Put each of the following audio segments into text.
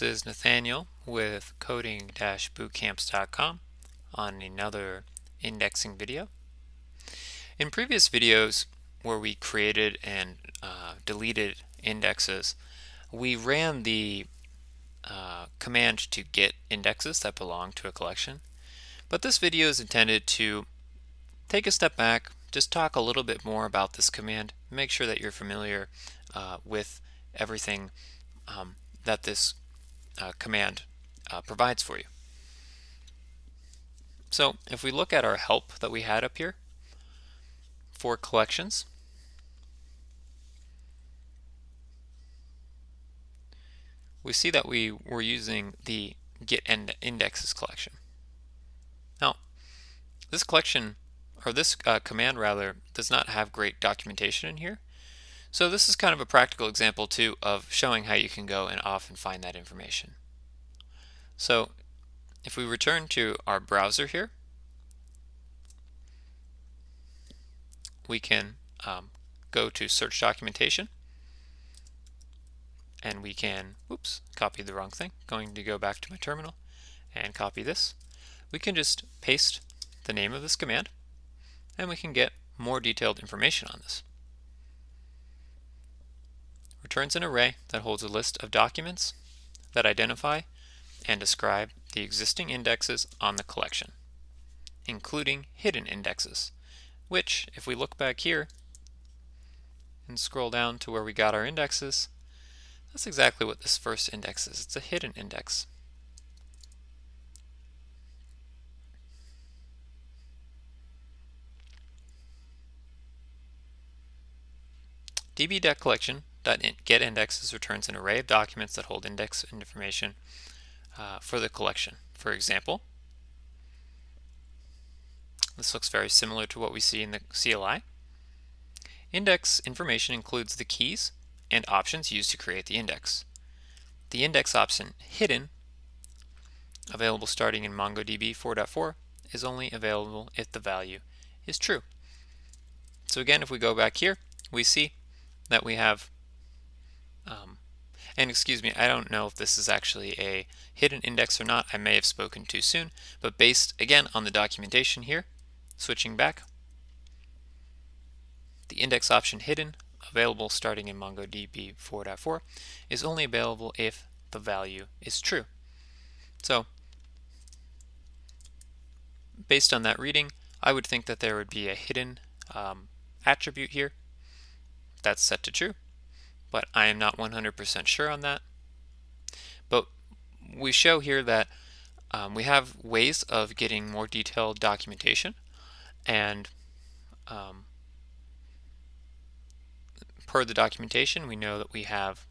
This is Nathaniel with coding-bootcamps.com on another indexing video. In previous videos where we created and deleted indexes, we ran the command to get indexes that belong to a collection. But this video is intended to take a step back, just talk a little bit more about this command, make sure that you're familiar with everything that this command provides for you. So if we look at our help that we had up here for collections, we see that we were using the get indexes collection. Now, this collection, or this command rather, does not have great documentation in here. So this is kind of a practical example too of showing how you can go and often find that information. So if we return to our browser here, we can go to search documentation, and we can, copy the wrong thing. Going to go back to my terminal and copy this. We can just paste the name of this command, and we can get more detailed information on this. Returns an array that holds a list of documents that identify and describe the existing indexes on the collection, including hidden indexes, which, if we look back here and scroll down to where we got our indexes, that's exactly what this first index is. It's a hidden index. db.collection.getIndexes returns an array of documents that hold index information for the collection. For example, this looks very similar to what we see in the CLI. Index information includes the keys and options used to create the index. The index option hidden, available starting in MongoDB 4.4, is only available if the value is true. So again, if we go back here, we see that we have, and excuse me, I don't know if this is actually a hidden index or not. I may have spoken too soon, but based again on the documentation here, switching back, the index option hidden, available starting in MongoDB 4.4, is only available if the value is true. So based on that reading, I would think that there would be a hidden attribute here that's set to true, but I am not 100% sure on that. But we show here that we have ways of getting more detailed documentation, and per the documentation, we know that we have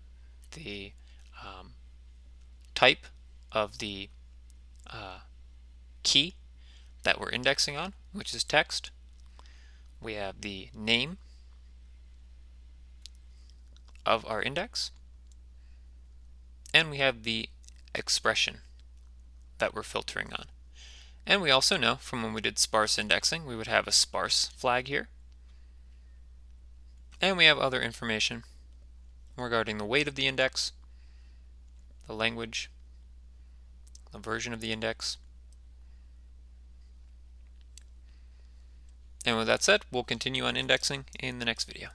the type of the key that we're indexing on, which is text. We have the name of our index, and we have the expression that we're filtering on. And we also know from when we did sparse indexing, we would have a sparse flag here. And we have other information regarding the weight of the index, the language, the version of the index. And with that said, we'll continue on indexing in the next video.